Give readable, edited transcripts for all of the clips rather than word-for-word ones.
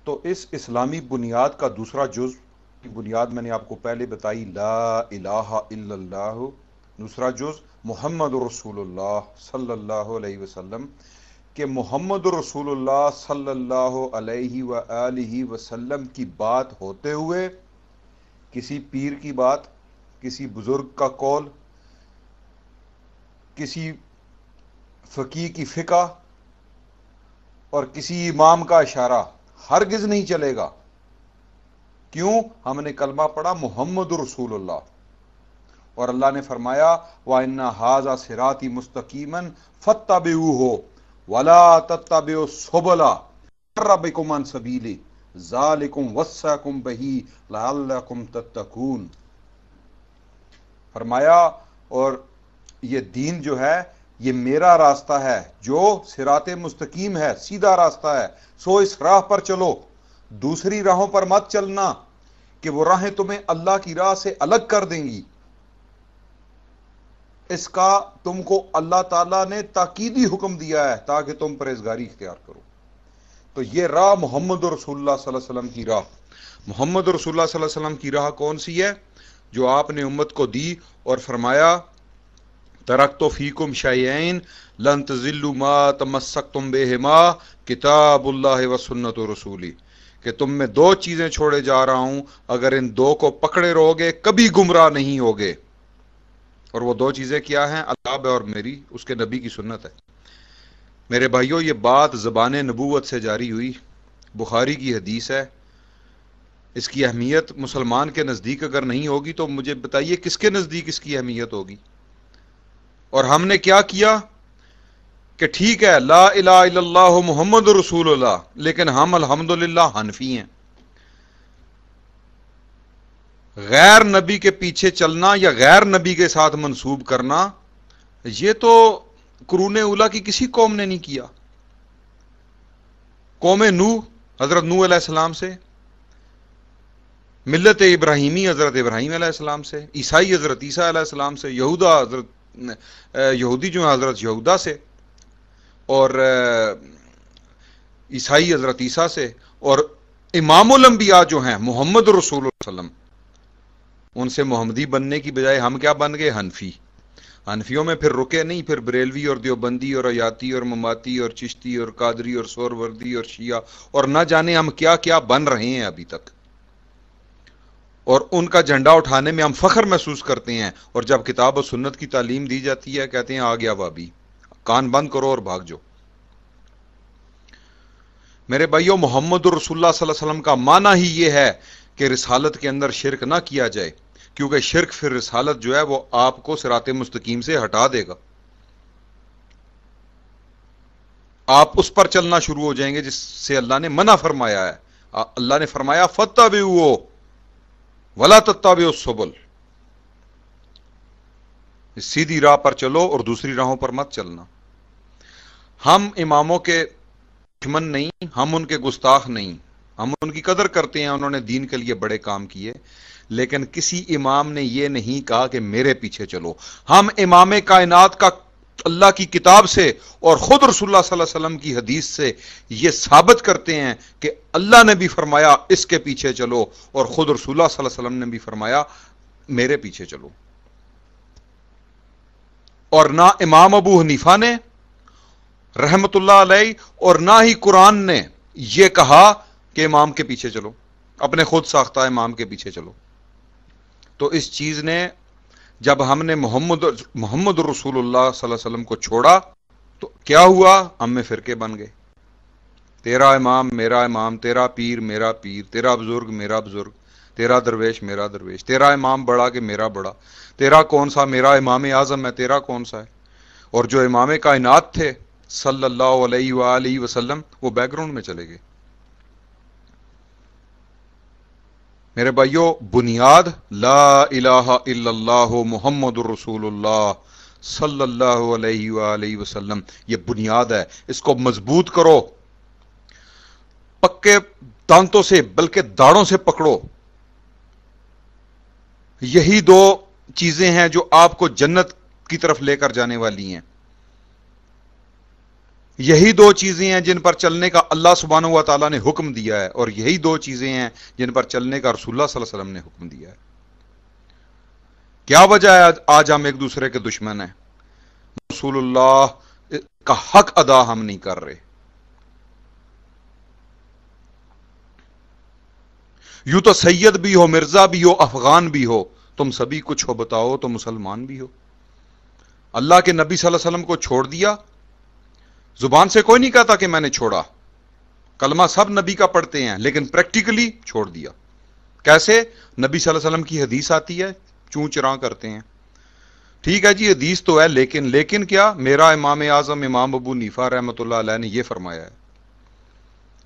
تو اس اسلامی بنیاد کا دوسرا جز کی بنیاد میں نے آپ کو پہلے بتائی، لا الہ الا اللہ۔ دوسرا جز محمد رسول اللہ صلی اللہ علیہ وسلم، کہ محمد رسول اللہ صلی اللہ علیہ وآلہ وسلم کی بات ہوتے ہوئے کسی پیر کی بات، کسی بزرگ کا قول، کسی فقیہ کی فقہ اور کسی امام کا اشارہ ہرگز نہیں چلے گا۔ کیوں؟ ہم نے کلمہ پڑھا محمد رسول اللہ، اور اللہ نے فرمایا وَإِنَّ هَذَا صِرَاطِي مُسْتَقِيمًا فَاتَّبِعُوهُ وَلَا تَتَّبِعُوا السُّبُلَ فَيَفْرَقَ بِكُمْ عَنْ سَبِيلِهِ ذَلِكُمْ وَصَّاكُمْ بِهِ لَعَلَّكُمْ تَتَّقُونَ۔ فرمایا اور یہ دین جو ہے یہ میرا راستہ ہے جو صراط مستقیم ہے، سیدھا راستہ ہے، سو اس راہ پر چلو، دوسری راہوں پر مت چلنا کہ وہ راہیں تمہیں اللہ کی راہ سے الگ کر دیں گی۔ اس کا تم کو اللہ تعالیٰ نے تاکیدی حکم دیا ہے تاکہ تم پرہیزگاری اختیار کرو۔ تو یہ راہ محمد رسول اللہ صلی اللہ علیہ وسلم کی راہ، محمد رسول اللہ صلی اللہ علیہ وسلم کی راہ کون سی ہے؟ جو آپ نے امت کو دی اور فرمایا ترکت فیکم شیئین لن تضلوا ما تمسکتم بہما کتاب اللہ و سنت رسولی، کہ تم میں دو چیزیں چھوڑے جا رہا ہوں، اگر ان دو کو پکڑے رہو گے کبھی گمراہ نہیں ہوگے۔ اور وہ دو چیزیں کیا ہیں؟ اللہ اور میری، اس کے نبی کی سنت ہے۔ میرے بھائیوں، یہ بات زبان نبوت سے جاری ہوئی، بخاری کی حدیث ہے۔ اس کی اہمیت مسلمان کے نزدیک اگر نہیں ہوگی تو مجھے بتائیے کس کے نزدیک اس کی اہمیت ہوگی؟ اور ہم نے کیا کیا کہ ٹھیک ہے لا الہ الا اللہ محمد رسول اللہ، لیکن ہم الحمدللہ حنفی ہیں۔ غیر نبی کے پیچھے چلنا یا غیر نبی کے ساتھ منسوب کرنا، یہ تو قرون اولیٰ کی کسی قوم نے نہیں کیا۔ قوم نوح حضرت نوح علیہ السلام سے، ملت ابراہیمی حضرت ابراہیم علیہ السلام سے، عیسائی حضرت عیسیٰ علیہ السلام سے، یہودی جو ہیں حضرت یہودا سے، اور عیسائی حضرت عیسیٰ سے، اور امام الانبیاء جو ہیں محمد رسول اللہ صلی اللہ علیہ وسلم، ان سے محمدی بننے کی بجائے ہم کیا بن گئے؟ حنفی۔ حنفیوں میں پھر رکے نہیں، پھر بریلوی اور دیوبندی اور عیاتی اور مماتی اور چشتی اور قادری اور سہروردی اور شیعہ اور نہ جانے ہم کیا کیا بن رہے ہیں ابھی تک، اور ان کا جھنڈا اٹھانے میں ہم فخر محسوس کرتے ہیں، اور جب کتاب و سنت کی تعلیم دی جاتی ہے کہتے ہیں آ گیا وابی، کان بند کرو اور بھاگ جاؤ۔ میرے بھائیوں، محمد رسول اللہ صلی اللہ علیہ وسلم کا معنی ہی یہ ہے کہ رسالت کے اندر شرک نہ کیا جائے، کیونکہ شرک پھر رسالت جو ہے وہ آپ کو صراط مستقیم سے ہٹا دے گا، آپ اس پر چلنا شروع ہو جائیں گے جس سے اللہ نے منع فرمایا ہے۔ اللہ نے فرمایا فَاتَّبِعُوهُ وَلَا تَتَّبِعُوا السُّبُلَ، سیدھی راہ پر چلو اور دوسری راہوں پر مت چلنا۔ ہم اماموں کے دشمن نہیں، ہم ان کے گستاخ نہیں، ہم ان کی قدر کرتے ہیں، انہوں نے دین کے لیے بڑے کام کیے، لیکن کسی امام نے یہ نہیں کہا کہ میرے پیچھے چلو۔ ہم امام کائنات کا اللہ کی کتاب سے اور خود رسول اللہ صلی اللہ علیہ وسلم کی حدیث سے یہ ثابت کرتے ہیں کہ اللہ نے بھی فرمایا اس کے پیچھے چلو، اور خود رسول اللہ صلی اللہ علیہ وسلم نے بھی فرمایا میرے پیچھے چلو۔ اور نہ امام ابو حنیفہ نے رحمت اللہ علیہ اور نہ ہی قرآن نے یہ کہا کہ امام کے پیچھے چلو، اپنے خود ساختہ امام کے پیچھے چلو۔ تو اس چیز نے، جب ہم نے محمد رسول اللہ صلی اللہ علیہ وسلم کو چھوڑا تو کیا ہوا؟ ہم میں فرقے بن گئے، تیرا امام میرا امام، تیرا پیر میرا پیر، تیرا بزرگ میرا بزرگ، تیرا درویش میرا درویش، تیرا امام بڑا کہ میرا بڑا، تیرا کون سا؟ میرا امام اعظم ہے، تیرا کون سا ہے؟ اور جو امام کائنات تھے صلی اللہ علیہ وآلہ وسلم وہ بیک گراؤنڈ میں چلے گئے۔ میرے بھائیوں، بنیاد لا الہ الا اللہ محمد رسول اللہ صلی اللہ علیہ وآلہ وسلم، یہ بنیاد ہے، اس کو مضبوط کرو، پکے دانتوں سے بلکہ داڑوں سے پکڑو۔ یہی دو چیزیں ہیں جو آپ کو جنت کی طرف لے کر جانے والی ہیں۔ یہی دو چیزیں ہیں جن پر چلنے کا اللہ سبحانہ و تعالیٰ نے حکم دیا ہے، اور یہی دو چیزیں ہیں جن پر چلنے کا رسول اللہ صلی اللہ علیہ وسلم نے حکم دیا ہے۔ کیا وجہ ہے آج ہم ایک دوسرے کے دشمن ہیں؟ رسول اللہ کا حق ادا ہم نہیں کر رہے۔ یوں تو سید بھی ہو، مرزا بھی ہو، افغان بھی ہو، تم سبھی کچھ ہو بتاؤ تو مسلمان بھی ہو۔ اللہ کے نبی صلی اللہ علیہ وسلم کو چھوڑ دیا، زبان سے کوئی نہیں کہتا کہ میں نے چھوڑا، کلمہ سب نبی کا پڑھتے ہیں، لیکن پریکٹیکلی چھوڑ دیا۔ کیسے؟ نبی صلی اللہ علیہ وسلم کی حدیث آتی ہے، چوں چراں کرتے ہیں، ٹھیک ہے جی حدیث تو ہے، لیکن کیا؟ میرا امام اعظم امام ابو حنیفہ رحمۃ اللہ علیہ نے یہ فرمایا ہے۔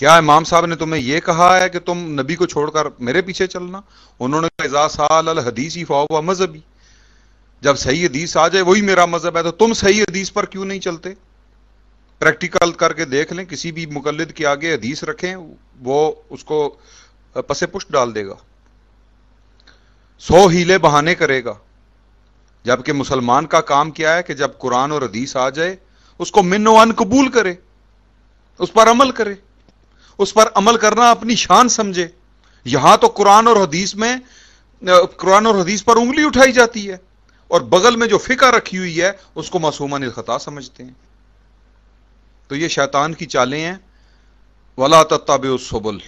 کیا امام صاحب نے تمہیں یہ کہا ہے کہ تم نبی کو چھوڑ کر میرے پیچھے چلنا؟ انہوں نے کہا اذا سال الحدیث فہو مذہبی، جب صحیح حدیث آ جائے وہی میرا مذہب ہے، تو تم صحیح حدیث پر کیوں نہیں چلتے؟ پریکٹیکل کر کے دیکھ لیں، کسی بھی مقلد کے آگے حدیث رکھیں، وہ اس کو پس پشت ڈال دے گا، 100 ہیلے بہانے کرے گا۔ جبکہ مسلمان کا کام کیا ہے کہ جب قرآن اور حدیث آ جائے اس کو من و ان قبول کرے، اس پر عمل کرے، اس پر عمل کرنا اپنی شان سمجھے۔ یہاں تو قرآن اور حدیث پر انگلی اٹھائی جاتی ہے، اور بغل میں جو فقہ رکھی ہوئی ہے اس کو معصوماً الخطا سمجھتے ہیں۔ تو یہ شیطان کی چالیں ہیں۔ وَلَا تَتَّبِعُوا السُّبُلَ،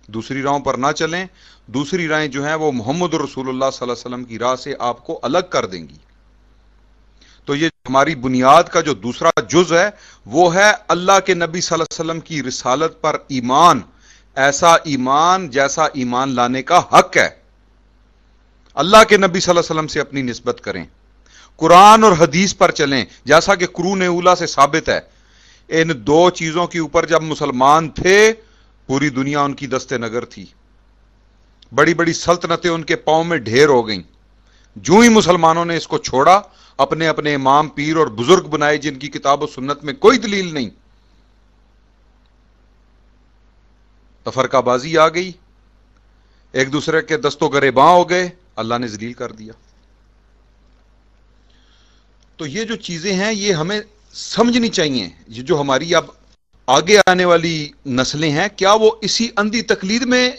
دوسری راہوں پر نہ چلیں، دوسری راہیں جو ہیں وہ محمد رسول اللہ صلی اللہ علیہ وسلم کی راہ سے آپ کو الگ کر دیں گی۔ تو یہ ہماری بنیاد کا جو دوسرا جز ہے وہ ہے اللہ کے نبی صلی اللہ علیہ وسلم کی رسالت پر ایمان، ایسا ایمان جیسا ایمان لانے کا حق ہے۔ اللہ کے نبی صلی اللہ علیہ وسلم سے اپنی نسبت کریں، قرآن اور حدیث پر چلیں، جیسا کہ قرون اولیٰ سے ثابت ہے۔ ان دو چیزوں کے اوپر جب مسلمان تھے پوری دنیا ان کی دست نگر تھی، بڑی بڑی سلطنتیں ان کے پاؤں میں ڈھیر ہو گئیں۔ جو ہی مسلمانوں نے اس کو چھوڑا، اپنے اپنے امام پیر اور بزرگ بنائے جن کی کتاب و سنت میں کوئی دلیل نہیں، تفرقہ بازی آ گئی، ایک دوسرے کے دست و گریباں ہو گئے، اللہ نے ذلیل کر دیا۔ تو یہ جو چیزیں ہیں یہ ہمیں سمجھنی چاہیے۔ یہ جو ہماری اب آگے آنے والی نسلیں ہیں، کیا وہ اسی اندھی تقلید میں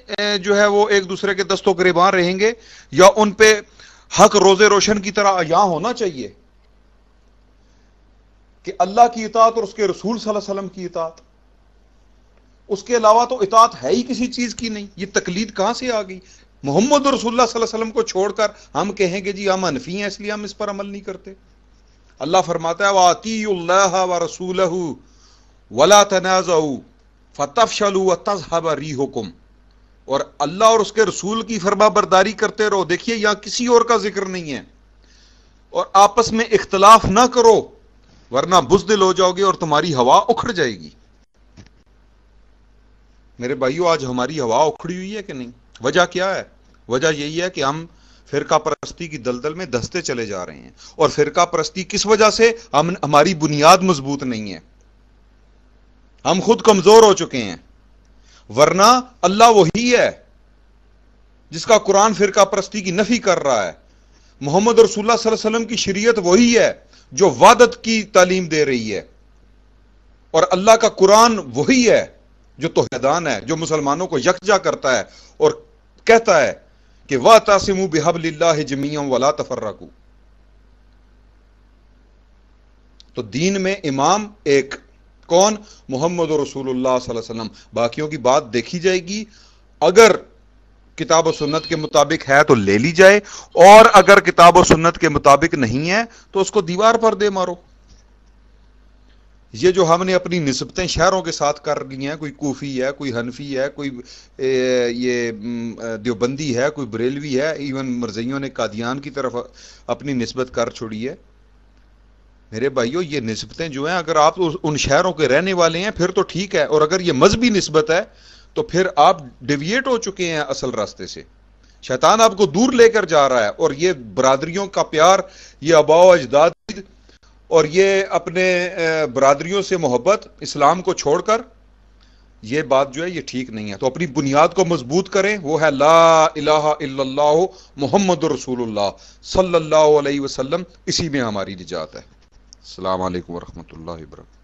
جو ہے وہ ایک دوسرے کے دست و گریباں رہیں گے، یا ان پہ حق روزے روشن کی طرح عیاں ہونا چاہیے کہ اللہ کی اطاعت اور اس کے رسول صلی اللہ علیہ وسلم کی اطاعت، اس کے علاوہ تو اطاعت ہے ہی کسی چیز کی نہیں۔ یہ تقلید کہاں سے آ گئی؟ محمد رسول اللہ صلی اللہ علیہ وسلم کو چھوڑ کر ہم کہیں گے جی ہم حنفی ہیں اس لیے ہم اس پر عمل نہیں کرتے۔ اللہ فرماتا ہے وَأَطِیعُوا اللَّهَ وَرَسُولَهُ وَلَا تَنَازَعُوا فَتَفْشَلُوا وَتَذْهَبَ رِيحُكُمْ، اور اللہ اور اس کے رسول کی فرما برداری کرتے رہو۔ دیکھیے یہاں کسی اور کا ذکر نہیں ہے، اور آپس میں اختلاف نہ کرو ورنہ بزدل ہو جاؤ گے اور تمہاری ہوا اکھڑ جائے گی۔ میرے بھائیو آج ہماری ہوا اکھڑی ہوئی ہے کہ نہیں؟ وجہ کیا ہے؟ وجہ یہی ہے کہ ہم فرقہ پرستی کی دلدل میں دھستے چلے جا رہے ہیں۔ اور فرقہ پرستی کس وجہ سے؟ ہماری بنیاد مضبوط نہیں ہے، ہم خود کمزور ہو چکے ہیں، ورنہ اللہ وہی ہے جس کا قرآن فرقہ پرستی کی نفی کر رہا ہے، محمد رسول اللہ صلی اللہ علیہ وسلم کی شریعت وہی ہے جو وحدت کی تعلیم دے رہی ہے، اور اللہ کا قرآن وہی ہے جو توحیدان ہے، جو مسلمانوں کو یکجا کرتا ہے اور کہتا ہے کہ وَاعْتَصِمُوا بِحَبْلِ اللَّهِ جَمِيعًا وَلَا تَفَرَّقُوا۔ تو دین میں امام ایک، کون؟ محمد رسول اللہ صلی اللہ علیہ وسلم۔ باقیوں کی بات دیکھی جائے گی، اگر کتاب و سنت کے مطابق ہے تو لے لی جائے، اور اگر کتاب و سنت کے مطابق نہیں ہے تو اس کو دیوار پر دے مارو۔ یہ جو ہم نے اپنی نسبتیں شہروں کے ساتھ کر لی ہیں، کوئی کوفی ہے، کوئی حنفی ہے، کوئی یہ دیوبندی ہے، کوئی بریلوی ہے، ایون مرزائیوں نے قادیان کی طرف اپنی نسبت کر چھوڑی ہے۔ میرے بھائیو یہ نسبتیں جو ہیں اگر آپ ان شہروں کے رہنے والے ہیں پھر تو ٹھیک ہے، اور اگر یہ مذہبی نسبت ہے تو پھر آپ ڈیویٹ ہو چکے ہیں اصل راستے سے، شیطان آپ کو دور لے کر جا رہا ہے۔ اور یہ برادریوں کا پیار، یہ آباء و اجداد اور یہ اپنے برادریوں سے محبت اسلام کو چھوڑ کر، یہ بات جو ہے یہ ٹھیک نہیں ہے۔ تو اپنی بنیاد کو مضبوط کریں، وہ ہے لا الہ الا اللہ محمد رسول اللہ صلی اللہ علیہ وسلم، اسی میں ہماری نجات ہے۔ السلام علیکم ورحمۃ اللہ وبرکاتہ۔